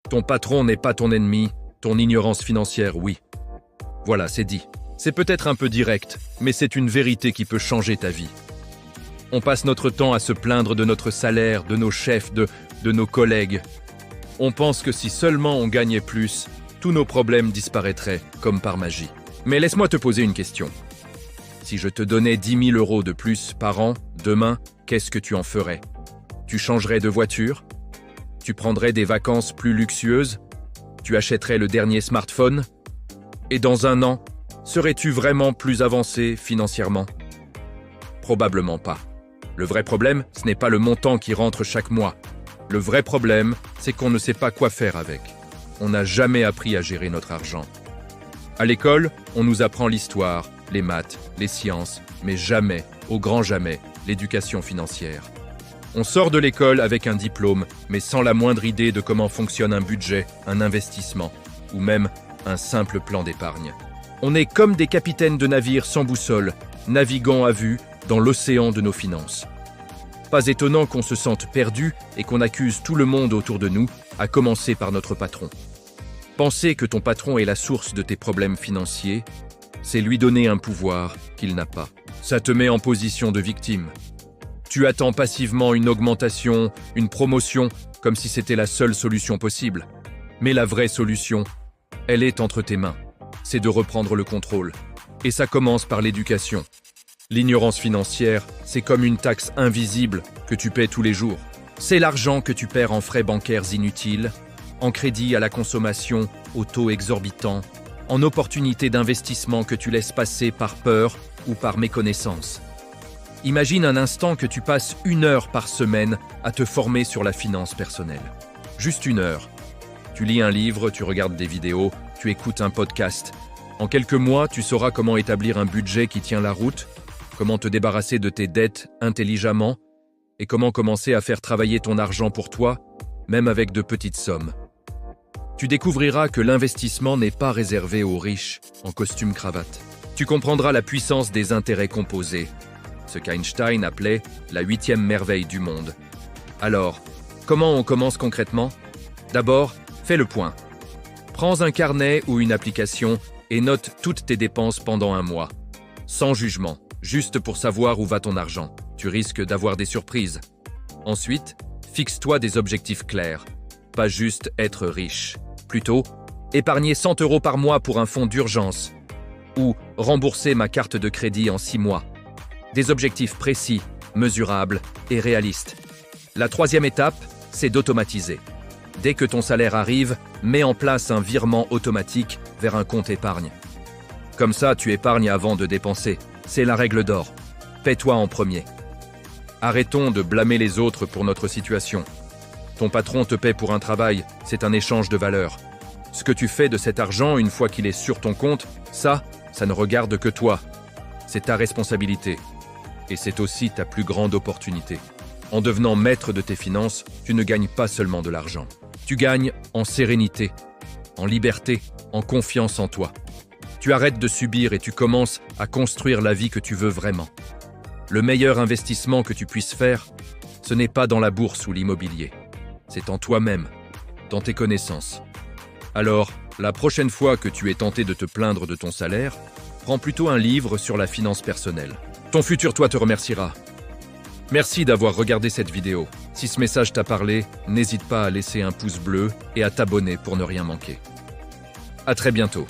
Ton patron n'est pas ton ennemi, ton ignorance financière, oui. Voilà, c'est dit. C'est peut-être un peu direct, mais c'est une vérité qui peut changer ta vie. On passe notre temps à se plaindre de notre salaire, de nos chefs, de nos collègues. On pense que si seulement on gagnait plus, tous nos problèmes disparaîtraient, comme par magie. Mais laisse-moi te poser une question. Si je te donnais 10 000 € de plus par an, demain, qu'est-ce que tu en ferais? Tu changerais de voiture? Tu prendrais des vacances plus luxueuses? Tu achèterais le dernier smartphone? Et dans un an, serais-tu vraiment plus avancé financièrement? Probablement pas. Le vrai problème, ce n'est pas le montant qui rentre chaque mois. Le vrai problème, c'est qu'on ne sait pas quoi faire avec. On n'a jamais appris à gérer notre argent. À l'école, on nous apprend l'histoire, les maths, les sciences, mais jamais, au grand jamais, l'éducation financière. On sort de l'école avec un diplôme, mais sans la moindre idée de comment fonctionne un budget, un investissement, ou même un simple plan d'épargne. On est comme des capitaines de navires sans boussole, naviguant à vue dans l'océan de nos finances. Pas étonnant qu'on se sente perdu et qu'on accuse tout le monde autour de nous, à commencer par notre patron. Penser que ton patron est la source de tes problèmes financiers, c'est lui donner un pouvoir qu'il n'a pas. Ça te met en position de victime. Tu attends passivement une augmentation, une promotion, comme si c'était la seule solution possible. Mais la vraie solution, elle est entre tes mains. C'est de reprendre le contrôle. Et ça commence par l'éducation. L'ignorance financière, c'est comme une taxe invisible que tu paies tous les jours. C'est l'argent que tu perds en frais bancaires inutiles, en crédit à la consommation, au taux exorbitant, en opportunités d'investissement que tu laisses passer par peur ou par méconnaissance. Imagine un instant que tu passes 1 heure par semaine à te former sur la finance personnelle. Juste 1 heure. Tu lis un livre, tu regardes des vidéos, tu écoutes un podcast. En quelques mois, tu sauras comment établir un budget qui tient la route, comment te débarrasser de tes dettes intelligemment et comment commencer à faire travailler ton argent pour toi, même avec de petites sommes. Tu découvriras que l'investissement n'est pas réservé aux riches en costume-cravate. Tu comprendras la puissance des intérêts composés, ce qu'Einstein appelait la 8e merveille du monde. Alors, comment on commence concrètement? D'abord, fais le point. Prends un carnet ou une application et note toutes tes dépenses pendant 1 mois. Sans jugement, juste pour savoir où va ton argent. Tu risques d'avoir des surprises. Ensuite, fixe-toi des objectifs clairs. Pas juste être riche. Plutôt, épargner 100 € par mois pour un fonds d'urgence. Ou rembourser ma carte de crédit en 6 mois. Des objectifs précis, mesurables et réalistes. La 3e étape, c'est d'automatiser. Dès que ton salaire arrive, mets en place un virement automatique vers un compte épargne. Comme ça, tu épargnes avant de dépenser. C'est la règle d'or. Paie-toi en premier. Arrêtons de blâmer les autres pour notre situation. Ton patron te paie pour un travail, c'est un échange de valeurs. Ce que tu fais de cet argent une fois qu'il est sur ton compte, ça ne regarde que toi. C'est ta responsabilité. Et c'est aussi ta plus grande opportunité. En devenant maître de tes finances, tu ne gagnes pas seulement de l'argent. Tu gagnes en sérénité, en liberté, en confiance en toi. Tu arrêtes de subir et tu commences à construire la vie que tu veux vraiment. Le meilleur investissement que tu puisses faire, ce n'est pas dans la bourse ou l'immobilier. C'est en toi-même, dans tes connaissances. Alors, la prochaine fois que tu es tenté de te plaindre de ton salaire, prends plutôt un livre sur la finance personnelle. Ton futur toi te remerciera. Merci d'avoir regardé cette vidéo. Si ce message t'a parlé, n'hésite pas à laisser un pouce bleu et à t'abonner pour ne rien manquer. À très bientôt.